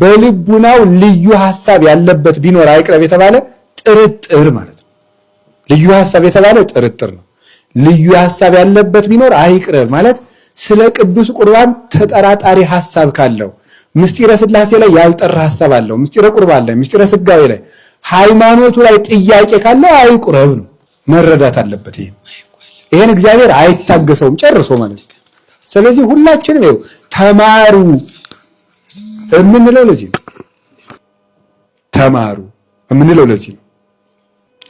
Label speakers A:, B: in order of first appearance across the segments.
A: በልቡናው ልዩ ሐሳብ ያለበት ቢኖር አይቅረብ የተባለ ጥርጥር ማለት ነው። ልዩ ሐሳብ የተባለ ጥርጥር ነው። ልዩ ሐሳብ ያለበት ቢኖር አይቅረብ ማለት ስለ ቅዱስ ቁርባን ተጠራጣሪ ሐሳብ ካለው፣ ምስጢረ ሥላሴ ላይ ያልጠራ ሐሳብ አለው፣ ምስጢረ ቁርባን ላይ፣ ምስጢረ ሥጋዌ ላይ፣ ሃይማኖቱ ላይ ጥያቄ ካለው አይቁረብ ነው። መረዳት አለበት። ይሄን እግዚአብሔር አይታገሰውም ጨርሶ ማለት ነው። ስለዚህ ሁላችንም ይኸው ተማሩ የምንለው ለዚህ ነው። ተማሩ የምንለው ለዚህ ነው።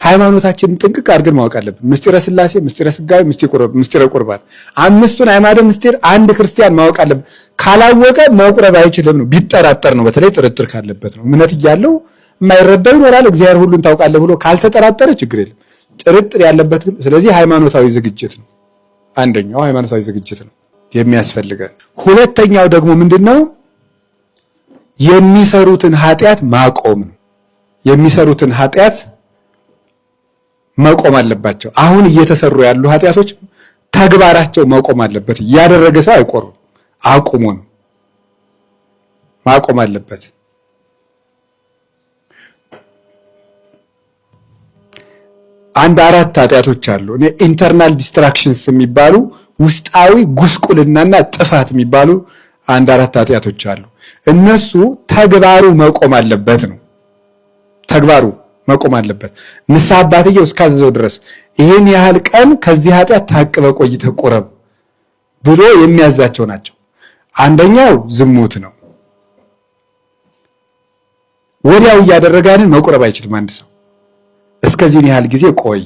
A: ሃይማኖታችንን ጥንቅቅ አድርገን ማወቅ አለብን። ምስጢረ ሥላሴ፣ ምስጢረ ሥጋዌ፣ ምስጢረ ቁርባን አምስቱን አዕማደ ምስጢር አንድ ክርስቲያን ማወቅ አለበት። ካላወቀ መቁረብ አይችልም ነው። ቢጠራጠር ነው። በተለይ ጥርጥር ካለበት ነው። እምነት እያለው የማይረዳው ይኖራል። እግዚአብሔር ሁሉን ታውቃለህ ብሎ ካልተጠራጠረ ችግር የለም። ጥርጥር ያለበት ግን ስለዚህ ሃይማኖታዊ ዝግጅት ነው። አንደኛው ሃይማኖታዊ ዝግጅት ነው የሚያስፈልገን። ሁለተኛው ደግሞ ምንድነው? የሚሰሩትን ኃጢአት ማቆም ነው። የሚሰሩትን ኃጢአት መቆም አለባቸው። አሁን እየተሰሩ ያሉ ኃጢአቶች ተግባራቸው መቆም አለበት። ያደረገ ሰው አይቆርም፣ አቁሞ ነው ማቆም አለበት። አንድ አራት ኃጢአቶች አሉ። እኔ ኢንተርናል ዲስትራክሽንስ የሚባሉ ውስጣዊ ጉስቁልናና ጥፋት የሚባሉ አንድ አራት ኃጢአቶች አሉ። እነሱ ተግባሩ መቆም አለበት ነው። ተግባሩ መቆም አለበት። ንስሐ አባትየው እስካዘዘው ድረስ ይሄን ያህል ቀን ከዚህ ኃጢአት ታቅበህ ቆይተህ ቁረብ ብሎ የሚያዛቸው ናቸው። አንደኛው ዝሙት ነው። ወዲያው እያደረጋንን መቁረብ አይችልም አንድ ሰው። እስከዚህ ያህል ጊዜ ቆይ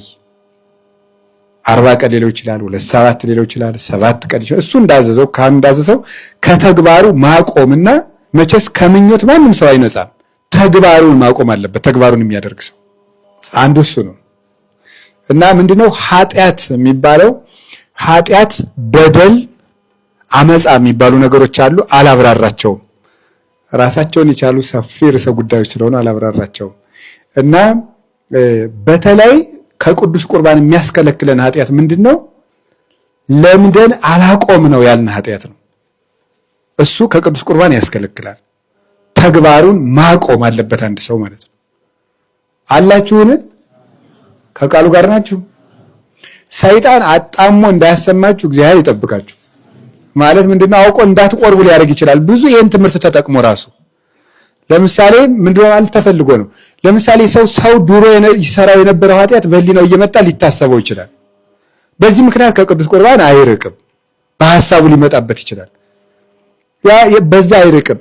A: 40 ቀን ሊለው ይችላል፣ 7 ሊለው ይችላል፣ 7 ቀን ይችላል። እሱ እንዳዘዘው ካንዳዘዘው ከተግባሩ ማቆምና መቼስ ከምኞት ማንም ሰው አይነጻም። ተግባሩን ማቆም አለበት። ተግባሩን የሚያደርግ ሰው አንዱ እሱ ነው። እና ምንድነው ኃጢአት የሚባለው? ኃጢአት፣ በደል፣ አመፃ የሚባሉ ነገሮች አሉ። አላብራራቸውም። ራሳቸውን የቻሉ ሰፊ ርዕሰ ጉዳዮች ስለሆኑ አላብራራቸውም። እና በተለይ ከቅዱስ ቁርባን የሚያስከለክለን ኃጢአት ምንድነው? ለምደን አላቆም ነው ያልን ኃጢአት ነው። እሱ ከቅዱስ ቁርባን ያስከለክላል። ተግባሩን ማቆም አለበት አንድ ሰው ማለት ነው። አላችሁን? ከቃሉ ጋር ናችሁ? ሰይጣን አጣሞ እንዳያሰማችሁ እግዚአብሔር ይጠብቃችሁ። ማለት ምንድነው? አውቆ እንዳትቆርቡ ሊያደርግ ይችላል። ብዙ ይህን ትምህርት ተጠቅሞ ራሱ ለምሳሌ ምንድነው ማለት ተፈልጎ ነው። ለምሳሌ ሰው ድሮ ይሰራው የነበረው ኃጢአት በህሊናው እየመጣ ሊታሰበው ይችላል። በዚህ ምክንያት ከቅዱስ ቁርባን አይርቅም። በሐሳቡ ሊመጣበት ይችላል። ያ በዛ አይርቅም።